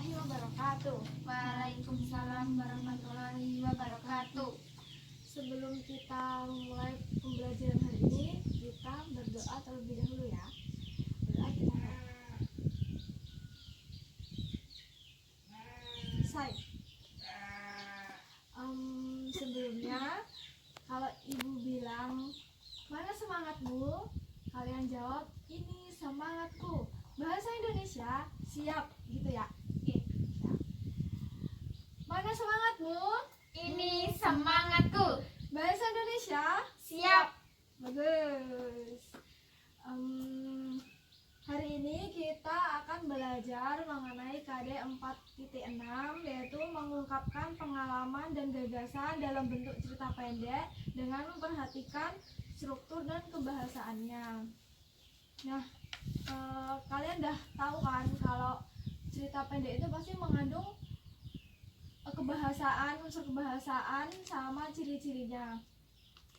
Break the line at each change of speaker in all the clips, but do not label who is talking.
warahmatullahi wabarakatuh.
Waalaikumsalam warahmatullahi wabarakatuh.
Sebelum kita mulai pembelajaran hari ini, kita berdoa terlebih dahulu ya. Berdoa kita selesai. Sebelumnya, kalau ibu bilang mana semangatmu, kalian jawab ini semangatku. Bahasa Indonesia siap gitu ya. Oke. Mana semangatmu?
Ini semangatku.
Bahasa Indonesia
Siap.
bagus. Hari ini kita akan belajar mengenai KD 4.6, yaitu mengungkapkan pengalaman dan gagasan dalam bentuk cerita pendek dengan memperhatikan struktur dan kebahasaannya. Nah, kalian udah tahu kan kalau cerita pendek itu pasti mengandung kebahasaan, unsur kebahasaan sama ciri-cirinya.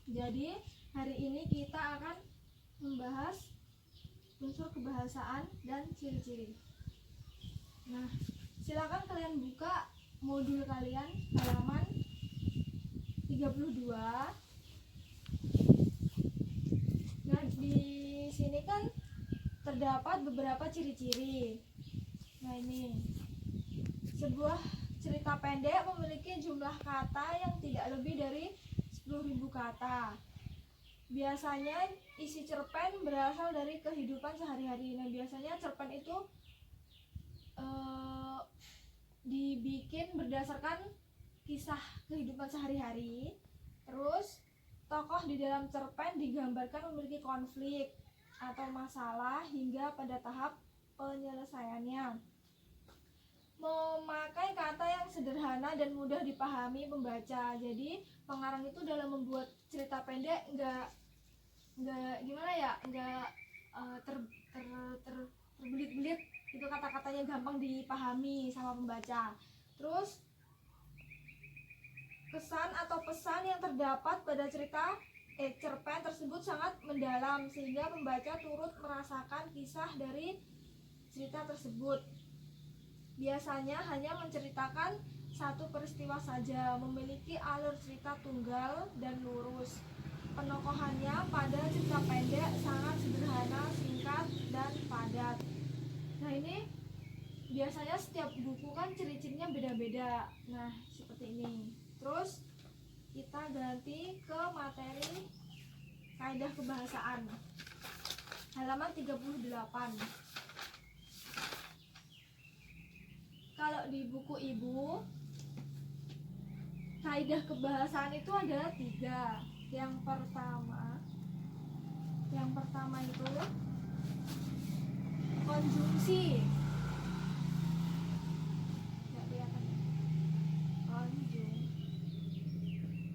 Jadi hari ini kita akan membahas unsur kebahasaan dan ciri-ciri. Nah, silakan kalian buka modul kalian halaman 32. Nah, di sini kan terdapat beberapa ciri-ciri. Nah, ini sebuah cerita pendek memiliki jumlah kata yang tidak lebih dari 10.000 kata. Biasanya isi cerpen berasal dari kehidupan sehari-hari. Nah, biasanya cerpen itu dibikin berdasarkan kisah kehidupan sehari-hari. Terus tokoh di dalam cerpen digambarkan memiliki konflik atau masalah hingga pada tahap penyelesaiannya. Memakai kata yang sederhana dan mudah dipahami pembaca. Jadi pengarang itu dalam membuat cerita pendek enggak gimana ya, enggak terbelit-belit itu, kata-katanya gampang dipahami sama pembaca. Terus kesan atau pesan yang terdapat pada cerpen tersebut sangat mendalam sehingga pembaca turut merasakan kisah dari cerita tersebut. Biasanya hanya menceritakan satu peristiwa saja, memiliki alur cerita tunggal dan lurus. Penokohannya pada cerita pendek sangat sederhana, singkat, dan padat. Nah, ini biasanya setiap buku kan ciri-cirinya beda-beda. Nah, seperti ini. Terus kita ganti ke materi kaidah kebahasaan. Halaman 38. Kalau di buku ibu, kaidah kebahasaan itu ada 3. Yang pertama itu konjungsi. Nggak kelihatan.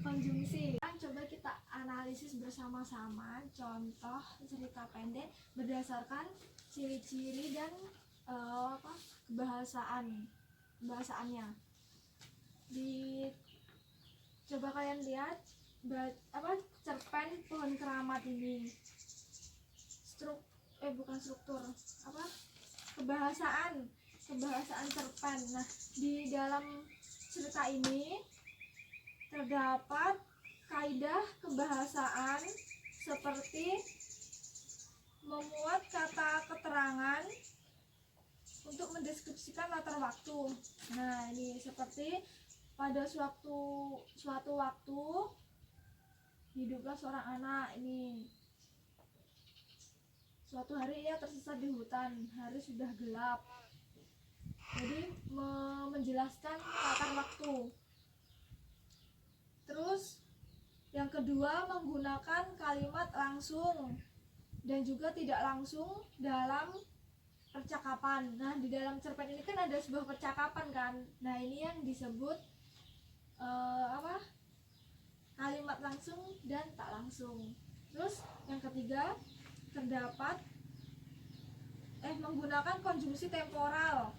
Konjungsi. Coba kita analisis bersama-sama contoh cerita pendek berdasarkan ciri-ciri dan kebahasaannya. Coba kalian lihat cerpen Pohon Keramat ini. Kebahasaan cerpen. Nah, di dalam cerita ini terdapat kaidah kebahasaan seperti memuat kata keterangan untuk mendeskripsikan latar waktu. Nah, ini seperti pada suatu waktu hiduplah seorang anak. Ini suatu hari ia tersesat di hutan, hari sudah gelap. Jadi menjelaskan latar waktu. Terus yang kedua, menggunakan kalimat langsung dan juga tidak langsung dalam percakapan. Nah, di dalam cerpen ini kan ada sebuah percakapan kan. Nah, ini yang disebut kalimat langsung dan tak langsung. Terus yang ketiga, terdapat menggunakan konjungsi temporal.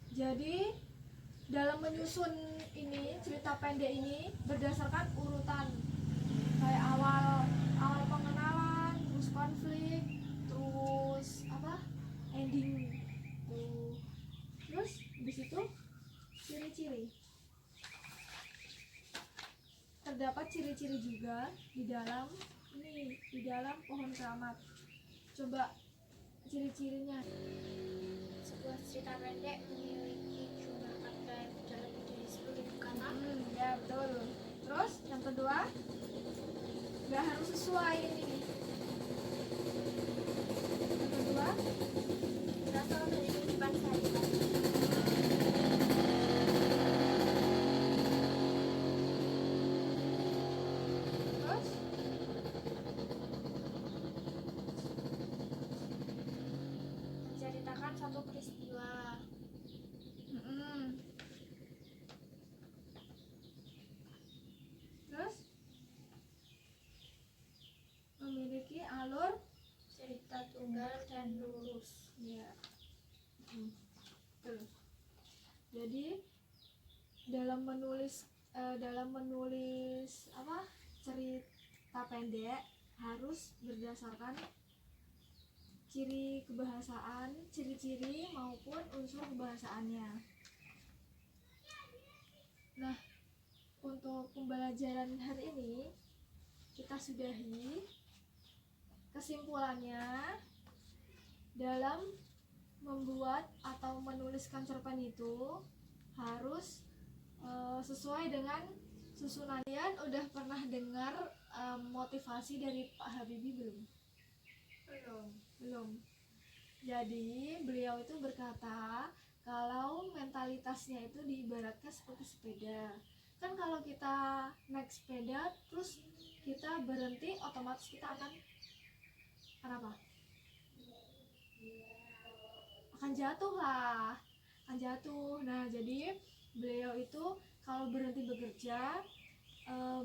Jadi dalam menyusun ini cerita pendek ini berdasarkan urutan, kayak awal pengenalan, terus konflik, terus ending tuh. Terus di situ ciri-ciri. Terdapat ciri-ciri juga di dalam pohon keramat. Coba ciri-cirinya.
Sebuah cerita pendek memiliki jumlah kata yang tidak lebih dari 10.000 kata.
Ya betul. Terus yang kedua, nggak harus sesuai ini. Yang kedua,
Berasal dari kehidupan sehari-hari.
terus
Menceritakan satu peristiwa.
Mm-mm. Terus memiliki alur
Cerita tunggal dan lurus.
ya. Betul. Jadi dalam menulis apa cerita pendek harus berdasarkan ciri kebahasaan, ciri-ciri maupun unsur kebahasaannya. Nah, untuk pembelajaran hari ini kita sudahi. Kesimpulannya, dalam membuat atau menuliskan cerpen itu harus sesuai dengan susunan. Kalian udah pernah dengar motivasi dari Pak Habibie belum? Belum. Jadi beliau itu berkata kalau mentalitasnya itu diibaratkan seperti sepeda. Kan kalau kita naik sepeda terus kita berhenti, otomatis kita akan apa? Akan jatuh lah. Akan jatuh. Nah, jadi beliau itu kalau berhenti bekerja,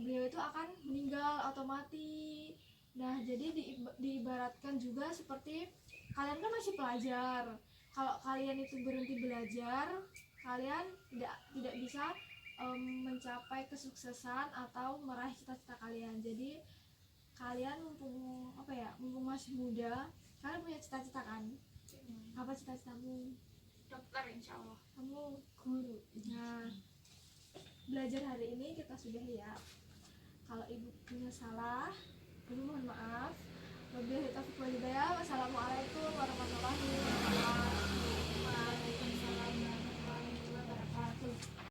beliau itu akan meninggal otomatis. Nah, jadi diibaratkan juga seperti kalian kan masih pelajar. Kalau kalian itu berhenti belajar, kalian tidak bisa mencapai kesuksesan atau meraih cita-cita kalian. Jadi kalian mumpung masih muda, kalian punya cita-cita kan? Apa cita-citamu?
Dokter insya Allah.
Kamu guru. Nah, belajar hari ini kita sudahi ya. Kalau ibu punya salah, ibu mohon maaf. Wabillahi taufiq wal hidayah. Wassalamualaikum warahmatullahi wabarakatuh.